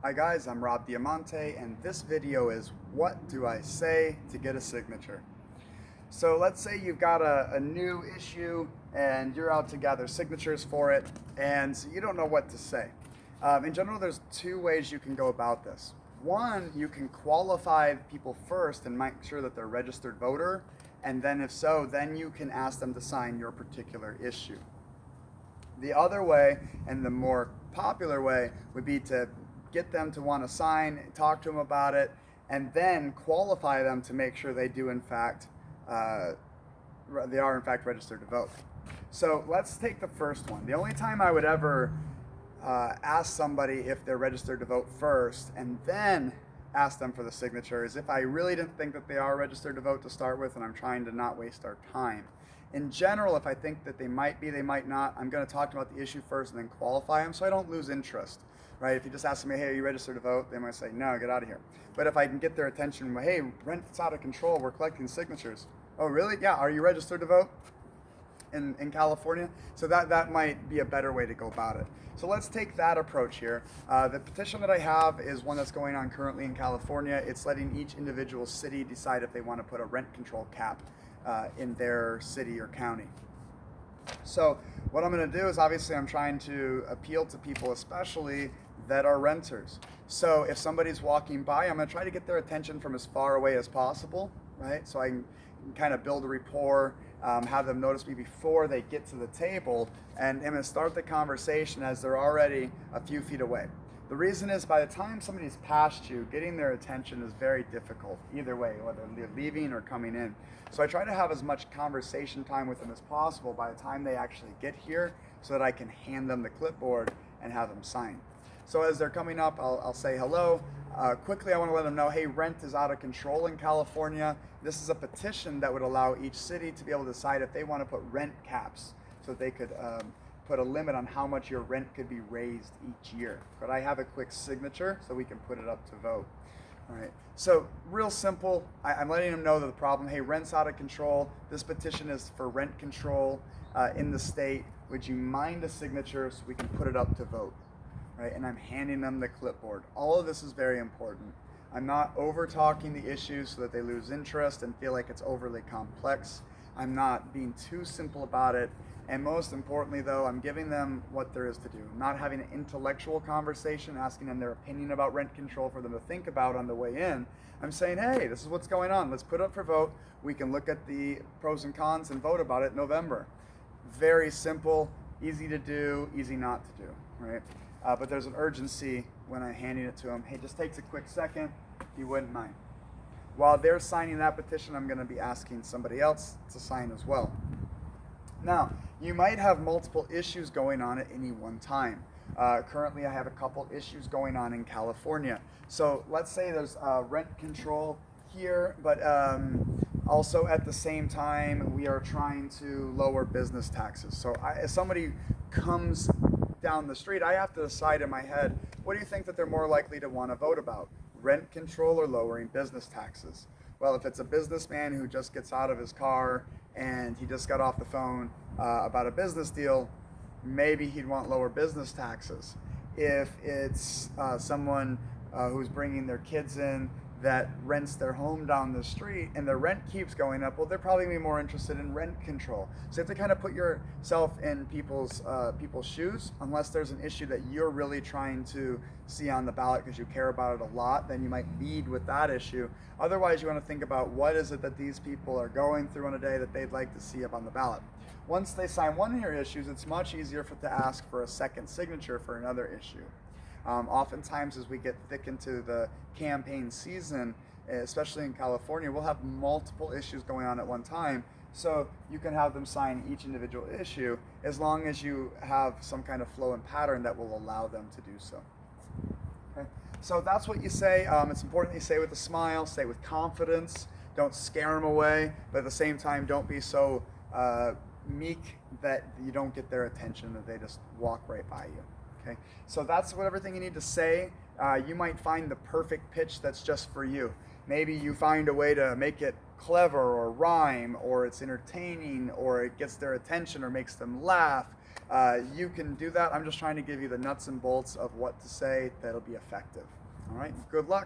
Hi guys, I'm Rob Diamante, and this video is what do I say to get a signature? So let's say you've got a new issue and you're out to gather signatures for it and you don't know what to say. In general, there's two ways you can go about this. One, you can qualify people first and make sure that they're a registered voter, and then if so, then you can ask them to sign your particular issue. The other way, and the more popular way, would be to get them to want to sign, talk to them about it, and then qualify them to make sure they do in fact, they are in fact registered to vote. So let's take the first one. The only time I would ever ask somebody if they're registered to vote first and then ask them for the signature is if I really didn't think that they are registered to vote to start with and I'm trying to not waste our time. In general, if I think that they might be, they might not, I'm going to talk about the issue first and then qualify them so I don't lose interest. Right? If you just ask me, hey, are you registered to vote? They might say, no, get out of here. But if I can get their attention, hey, rent's out of control, we're collecting signatures. Oh, really? Yeah, are you registered to vote in California? So that might be a better way to go about it. So let's take that approach here. The petition that I have is one that's going on currently in California. It's letting each individual city decide if they want to put a rent control cap in their city or county. So what I'm going to do is obviously I'm trying to appeal to people especially that are renters. So if somebody's walking by, I'm going to try to get their attention from as far away as possible, right? So I can kind of build a rapport, have them notice me before they get to the table, and I'm going to start the conversation as they're already a few feet away. The reason is by the time somebody's past you, getting their attention is very difficult, either way, whether they're leaving or coming in. So I try to have as much conversation time with them as possible by the time they actually get here so that I can hand them the clipboard and have them sign. So as they're coming up, I'll say hello. Quickly, I want to let them know, hey, rent is out of control in California. This is a petition that would allow each city to be able to decide if they want to put rent caps so that they could put a limit on how much your rent could be raised each year. Could I have a quick signature so we can put it up to vote? All right, so real simple. I'm letting them know that the problem, hey, rent's out of control. This petition is for rent control in the state. Would you mind a signature so we can put it up to vote? Right, and I'm handing them the clipboard. All of this is very important. I'm not over talking the issue so that they lose interest and feel like it's overly complex. I'm not being too simple about it. And most importantly though, I'm giving them what there is to do. I'm not having an intellectual conversation, asking them their opinion about rent control for them to think about on the way in. I'm saying, hey, this is what's going on. Let's put it up for vote. We can look at the pros and cons and vote about it in November. Very simple, easy to do, easy not to do, right? But there's an urgency when I'm handing it to them. Hey, just takes a quick second, if you wouldn't mind. While they're signing that petition, I'm going to be asking somebody else to sign as well. Now, you might have multiple issues going on at any one time. Currently, I have a couple issues going on in California. So let's say there's rent control here, but also at the same time, we are trying to lower business taxes. So if somebody comes down the street, I have to decide in my head, what do you think that they're more likely to want to vote about? Rent control or lowering business taxes? Well, if it's a businessman who just gets out of his car and he just got off the phone about a business deal, maybe he'd want lower business taxes. If it's someone who's bringing their kids in that rents their home down the street and their rent keeps going up, well, they're probably going to be more interested in rent control. So you have to kind of put yourself in people's shoes. Unless there's an issue that you're really trying to see on the ballot because you care about it a lot, then you might lead with that issue. Otherwise, you want to think about what is it that these people are going through on a day that they'd like to see up on the ballot. Once they sign one of your issues, it's much easier to ask for a second signature for another issue. Oftentimes as we get thick into the campaign season, especially in California, we'll have multiple issues going on at one time. So you can have them sign each individual issue as long as you have some kind of flow and pattern that will allow them to do so. Okay? So that's what you say. It's important that you say with a smile, say with confidence, don't scare them away, but at the same time, don't be so meek that you don't get their attention, that they just walk right by you. Okay, so that's what everything you need to say. You might find the perfect pitch that's just for you. Maybe you find a way to make it clever or rhyme, or it's entertaining, or it gets their attention or makes them laugh. You can do that. I'm just trying to give you the nuts and bolts of what to say that'll be effective. All right, good luck.